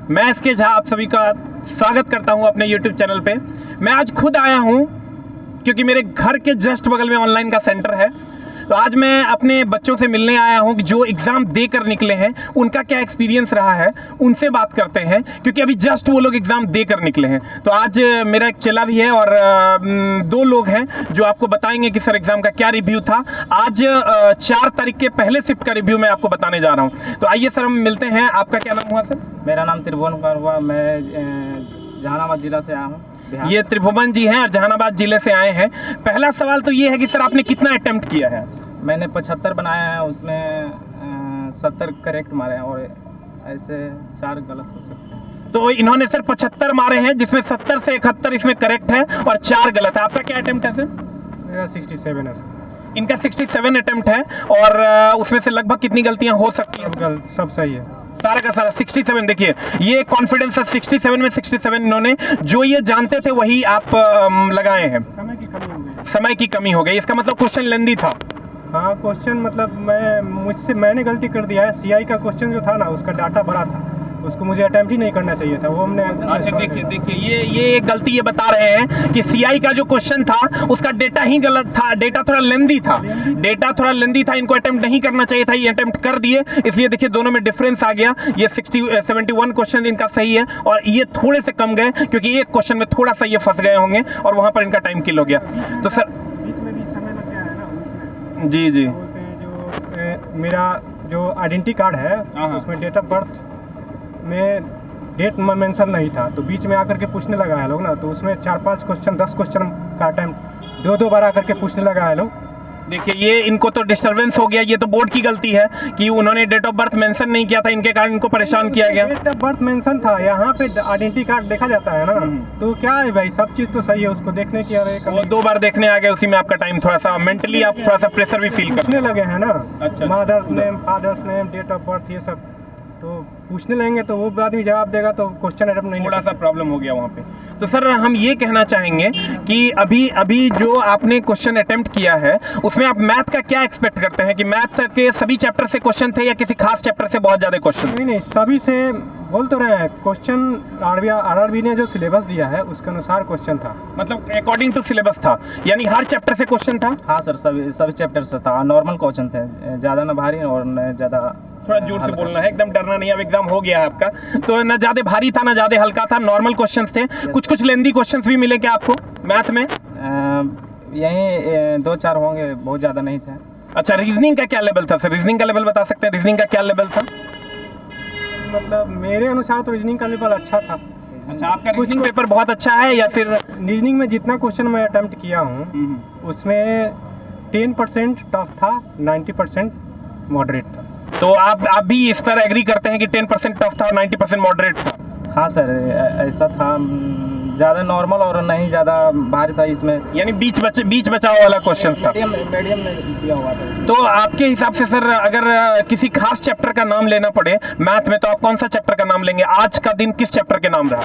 मैं एसके झा आप सभी का स्वागत करता हूं अपने YouTube चैनल पे। मैं आज खुद आया हूं क्योंकि मेरे घर के जस्ट बगल में ऑनलाइन का सेंटर है। तो आज मैं अपने बच्चों से मिलने आया हूं कि जो एग्ज़ाम दे कर निकले हैं उनका क्या एक्सपीरियंस रहा है, उनसे बात करते हैं क्योंकि अभी जस्ट वो लोग एग्ज़ाम दे कर निकले हैं। तो आज मेरा एक चेला भी है और दो लोग हैं जो आपको बताएंगे कि सर एग्ज़ाम का क्या रिव्यू था। आज 4 तारीख के पहले शिफ्ट का रिव्यू मैं आपको बताने जा रहा हूँ। तो आइए सर हम मिलते हैं। आपका क्या नाम हुआ सर? मेरा नाम त्रिभुवन कुमार हुआ। मैं जहानाबाद जिला से आया हूँ। ये त्रिभुवन जी हैं और जहानाबाद जिले से आए हैं। पहला सवाल तो ये है कि सर आपने कितना अटेम्प्ट किया है? मैंने 75 बनाया है, उसमें 70 करेक्ट मारे हैं और ऐसे 4 गलत हो सकते हैं। तो इन्होंने सर 75 मारे हैं जिसमें 70 से 71 इसमें करेक्ट है और 4 गलत है। आपका क्या अटेम्प्ट है सर? मेरा 67 है सर। इनका 67 अटेम्प्ट है और उसमें से लगभग कितनी गलतियां हो सकती हैं? सब सही है, सारा का सारा 67। देखिए ये कॉन्फिडेंस है 67 में 67 इन्होंने जो ये जानते थे वही आप लगाए हैं। समय की कमी हो गई। इसका मतलब क्वेश्चन लेंदी था। हाँ, क्वेश्चन मतलब मैंने गलती कर दिया है। सीआई का क्वेश्चन जो था ना उसका डाटा बड़ा था, उसको मुझे अटेम्प्ट ही नहीं करना चाहिए था। वो हमने अच्छा देखिए ये एक गलती ये बता रहे हैं कि सीआई का जो क्वेश्चन था उसका डेटा ही गलत था। डेटा थोड़ा लेंदी था, इनको अटेम्प्ट नहीं करना चाहिए था, ये अटेम्प्ट कर दिए। इसलिए देखिए दोनों में डिफरेंस आ गया। ये 71 क्वेश्चन इनका सही है और ये थोड़े से कम गए क्योंकि एक क्वेश्चन में थोड़ा सा ये फंस गए होंगे और वहां पर इनका टाइम किल हो गया। तो सर बीच में भी समय लग गया है ना उसमें। जी जो मेरा जो आइडेंटिटी कार्ड है उसमें डेट ऑफ बर्थ में डेट में मेंशन नहीं था, तो बीच में आकर के पूछने लगा है लोग ना, तो उसमें 4-5 क्वेश्चन 10 क्वेश्चन का अटेम्प्ट 2-2 बार आकर के पूछने लगा है लोग। देखिए ये इनको तो डिस्टरबेंस हो गया। ये तो बोर्ड की गलती है कि उन्होंने डेट ऑफ बर्थ मेंशन नहीं किया था, इनके कारण इनको परेशान किया गया। डेट ऑफ बर्थ मेंशन था, यहाँ पे आइडेंटिटी कार्ड देखा जाता है ना, तो क्या है भाई, सब चीज़ तो सही है, उसको देखने की। वो 2 बार देखने आ गए, उसी में आपका टाइम थोड़ा सा मेंटली आप थोड़ा सा प्रेशर भी फील पूछने लगे हैं ना। अच्छा, mother's name, father's name, date of birth, ये सब तो पूछने लगेंगे तो वो आदमी जवाब देगा तो क्वेश्चन अटेम्प्ट नहीं। थोड़ा सा प्रॉब्लम हो गया वहाँ पे। तो सर हम ये कहना चाहेंगे कि अभी जो आपने क्वेश्चन अटेम्प्ट किया है उसमें आप मैथ का क्या एक्सपेक्ट करते हैं कि मैथ के सभी चैप्टर से क्वेश्चन थे या किसी खास चैप्टर से बहुत ज़्यादा क्वेश्चन? नहीं, सभी से बोल तो रहे हैं। क्वेश्चन आरआरबी ने जो सिलेबस दिया है उसके अनुसार क्वेश्चन था, मतलब अकॉर्डिंग टू सिलेबस था, यानी हर चैप्टर से क्वेश्चन था। हाँ सर, सभी चैप्टर से था। नॉर्मल क्वेश्चन थे, ज़्यादा न भारी और न ज़्यादा। थोड़ा जोर से बोलना है, एकदम डरना नहीं। अब एग्जाम हो गया है आपका, तो ना ज्यादा भारी था ना ज्यादा हल्का था, नॉर्मल क्वेश्चंस थे। कुछ लेंदी क्वेश्चंस भी मिले क्या आपको मैथ में? यही 2-4 होंगे, बहुत ज़्यादा नहीं थे। अच्छा, रीजनिंग का क्या लेवल था सर? रीजनिंग का लेवल बता सकते हैं? रीजनिंग का क्या लेवल था? मतलब मेरे अनुसार तो रीजनिंग का लेवल अच्छा था। अच्छा, आपका रीजनिंग पेपर बहुत अच्छा है या फिर? रीजनिंग में जितना क्वेश्चन मैं अटेम्प्ट किया हूँ उसमें 10% टफ था, 90% मॉडरेट था। तो आप भी इस पर एग्री करते हैं कि 10% टफ था और 90% मॉडरेट था? हाँ सर, ऐसा था। ज़्यादा नॉर्मल और नहीं ज़्यादा भारी था इसमें, यानी बीच बचाव वाला क्वेश्चन था। मीडियम में दिया हुआ था। तो आपके हिसाब से सर अगर किसी खास चैप्टर का नाम लेना पड़े मैथ में तो आप कौन सा चैप्टर का नाम लेंगे? आज का दिन किस चैप्टर के नाम रहा?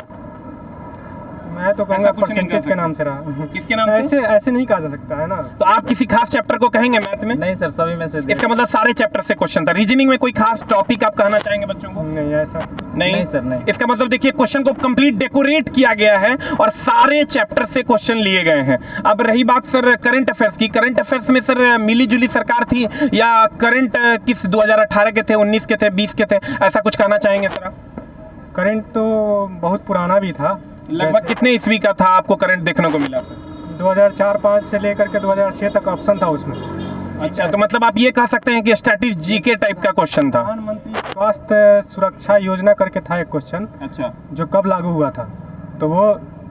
मैं तो कहूँगा परसेंटेज के नाम से रहा। किसके नाम से? ऐसे नहीं कहा जा सकता है ना। तो आप किसी खास चैप्टर को कहेंगे मैथ में? नहीं सर, सभी में से। इसका मतलब सारे चैप्टर से क्वेश्चन था। रीजनिंग में कोई खास टॉपिक आप कहना चाहेंगे बच्चों को? नहीं, ऐसा नहीं सर, नहीं। इसका मतलब देखिए क्वेश्चन को कंप्लीट डेकोरेट किया गया है और सारे चैप्टर से क्वेश्चन लिए गए हैं। अब रही बात सर करंट अफेयर्स की। करंट अफेयर्स में सर मिली जुली सरकार थी या करंट किस 2018 के थे, 19 के थे, 20 के थे, ऐसा कुछ कहना चाहेंगे सर आप? करंट तो बहुत पुराना भी था। लगभग कितने ईस्वी का था आपको करंट देखने को मिला? 2004-5 से लेकर के 2006 तक ऑप्शन था उसमें। अच्छा, तो मतलब आप ये कह सकते हैं कि स्ट्रैटेजी के टाइप का क्वेश्चन था। प्रधानमंत्री स्वास्थ्य सुरक्षा योजना करके था एक क्वेश्चन। अच्छा, जो कब लागू हुआ था, तो वो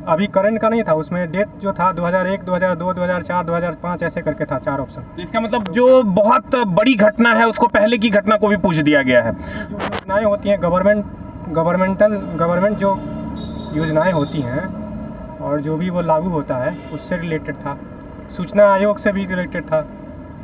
अभी करंट का नहीं था। उसमें डेट जो था 2001, 2002, 2004, 2005 ऐसे करके था, 4 ऑप्शन। तो इसका मतलब जो बहुत बड़ी घटना है उसको पहले की घटना को भी पूछ दिया गया है। जो योजनाएं होती हैं गवर्नमेंट जो योजनाएं होती हैं और जो भी वो लागू होता है उससे रिलेटेड था। सूचना आयोग से भी रिलेटेड था।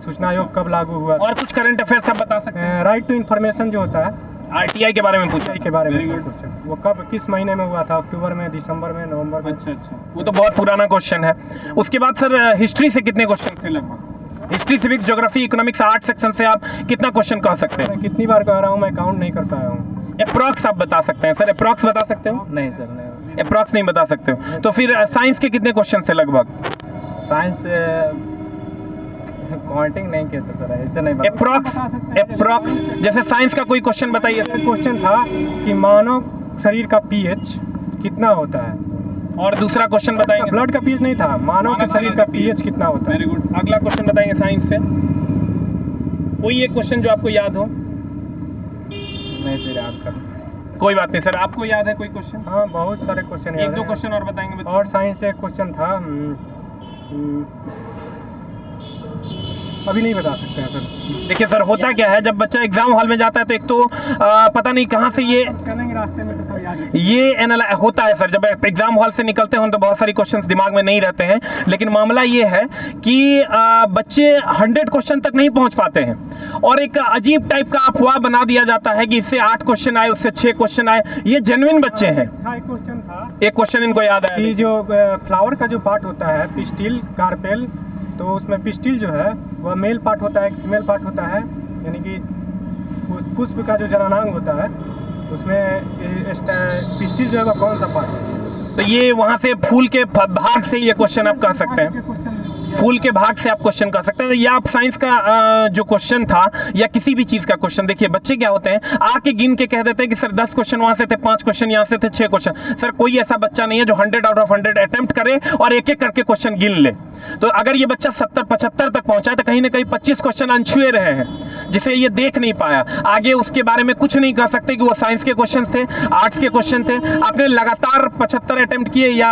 सूचना आयोग कब लागू हुआ? और कुछ करंट अफेयर्स आप बता सकते हैं? राइट टू इन्फॉर्मेशन जो होता है, आरटीआई के बारे में पूछा? के बारे में क्वेश्चन, वो कब किस महीने में हुआ था? अक्टूबर में, दिसंबर में, नवंबर में? अच्छा, वो तो बहुत पुराना क्वेश्चन है। उसके बाद सर हिस्ट्री से कितने क्वेश्चन थे लगभग? History, civics, geography, economics, art section से आप कितना क्वेश्चन कह सकते हैं? कितनी बार कह रहा हूँ, मैं काउंट नहीं कर पाया हूँ। अप्रॉक्स आप बता सकते हैं सर, अप्रॉक्स बता सकते हो? नहीं सर, नहीं। अप्रॉक्स नहीं बता सकते हो, तो फिर साइंस के कितने क्वेश्चन थे लगभग? साइंस काउंटिंग नहीं कहते सर, ऐसे नहीं बता। अप्रॉक्स जैसे साइंस का कोई क्वेश्चन बताइए। क्वेश्चन था कि मानव शरीर का पीएच कितना होता है, और दूसरा क्वेश्चन बताएंगे? ब्लड का पीएच नहीं था, मानव के शरीर का पीएच कितना होता है। Very good. अगला क्वेश्चन बताएंगे साइंस से, कोई एक क्वेश्चन जो आपको याद हो? नहीं सर, याद कर। कोई बात नहीं सर, आपको याद है कोई क्वेश्चन? हाँ, बहुत सारे क्वेश्चन एक दो क्वेश्चन और बताएंगे बच्चों? और साइंस से एक क्वेश्चन था, अभी नहीं बता सकते हैं सर। देखिए सर, होता क्या है जब बच्चा एग्जाम हॉल में जाता है तो एक तो पता नहीं कहाँ से चलेंगे रास्ते में तो सब याद है। ये होता है सर, जब एग्जाम हॉल से निकलते हैं तो बहुत सारी क्वेश्चंस दिमाग में नहीं रहते हैं, लेकिन मामला ये है कि बच्चे 100 क्वेश्चन तक नहीं पहुंच पाते हैं और एक अजीब टाइप का अफवाह बना दिया जाता है कि इससे 8 क्वेश्चन आए, उससे 6 क्वेश्चन आए। ये जेन्युइन बच्चे हैं। हाँ, एक क्वेश्चन था, एक क्वेश्चन इनको याद है कि जो फ्लावर का जो पार्ट होता है, पिस्टिल, कार्पेल, तो उसमें पिस्टिल जो है वह मेल पार्ट होता है, फीमेल पार्ट होता है, यानी कि पुष्प का जो जननांग होता है उसमें पिस्टिल जो है वह कौन सा पार्ट है? तो ये वहां से फूल के भाग से ये क्वेश्चन आप कह सकते हैं, फूल के भाग से आप क्वेश्चन कर सकते हैं। या आप साइंस का जो क्वेश्चन था या किसी भी चीज का क्वेश्चन, देखिए बच्चे क्या होते हैं, आके गिन के कह देते हैं कि सर 10 क्वेश्चन वहां से थे, 5 क्वेश्चन यहाँ से थे, 6 क्वेश्चन। सर कोई ऐसा बच्चा नहीं है जो 100 आउट ऑफ 100 अटेम्प्ट करे और एक एक करके क्वेश्चन गिन ले। तो अगर ये बच्चा 70-75 तक पहुंचा है तो कहीं ना कहीं 25 क्वेश्चन अनछुए रहे हैं जिसे ये देख नहीं पाया। आगे उसके बारे में कुछ नहीं कह सकते कि वो साइंस के क्वेश्चन थे, आर्ट्स के क्वेश्चन थे। आपने लगातार 75 अटेम्प्ट किए या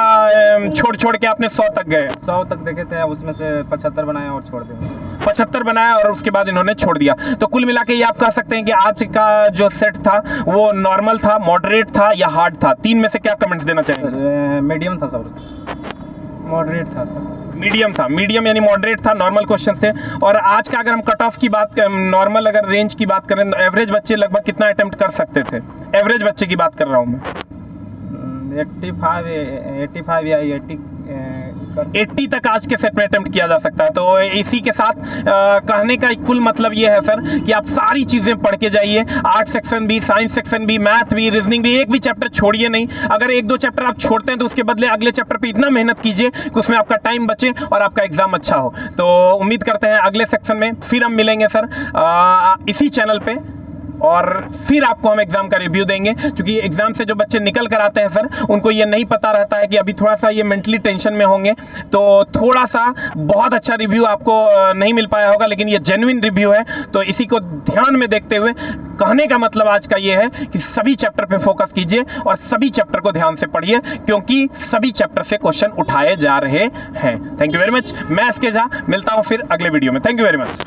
छोड़ छोड़ के आपने 100 तक गए? 100 तक देखे थे, उसमें से 75 बनाया और छोड़ दिया। 75 बनाया और उसके बाद इन्होंने छोड़ दिया। तो कुल मिला के ये आप कह सकते हैं कि आज का जो सेट था वो नॉर्मल था, मॉडरेट था या हार्ड था? 3 में से क्या कमेंट्स देना चाहेंगे? मीडियम था सर, मॉडरेट था सर। मीडियम था, मीडियम यानी मॉडरेट था, नॉर्मल क्वेश्चन थे। और आज का अगर हम कट ऑफ की बात करें, नॉर्मल अगर रेंज की बात करें, तो एवरेज बच्चे लगभग कितना अटेम्प्ट कर सकते थे? एवरेज बच्चे की बात कर रहा हूँ मैं। 85 या 80 तक आज के सेट में अटेम्प्ट किया जा सकता है। तो इसी के साथ कहने का कुल मतलब ये है सर कि आप सारी चीज़ें पढ़ के जाइए, आर्ट सेक्शन भी, साइंस सेक्शन भी, मैथ भी, रीजनिंग भी, एक भी चैप्टर छोड़िए नहीं। अगर 1-2 चैप्टर आप छोड़ते हैं तो उसके बदले अगले चैप्टर पे इतना मेहनत कीजिए कि उसमें आपका टाइम बचे और आपका एग्जाम अच्छा हो। तो उम्मीद करते हैं अगले सेक्शन में फिर हम मिलेंगे सर इसी चैनल पे, और फिर आपको हम एग्जाम का रिव्यू देंगे। क्योंकि एग्जाम से जो बच्चे निकल कर आते हैं सर, उनको ये नहीं पता रहता है कि अभी थोड़ा सा ये मेंटली टेंशन में होंगे, तो थोड़ा सा बहुत अच्छा रिव्यू आपको नहीं मिल पाया होगा, लेकिन ये जेन्युइन रिव्यू है। तो इसी को ध्यान में देखते हुए कहने का मतलब आज का ये है कि सभी चैप्टर पे फोकस कीजिए और सभी चैप्टर को ध्यान से पढ़िए, क्योंकि सभी चैप्टर से क्वेश्चन उठाए जा रहे हैं। Thank you very much. मैं एसके झा, मिलता हूँ फिर अगले वीडियो में। Thank you very much.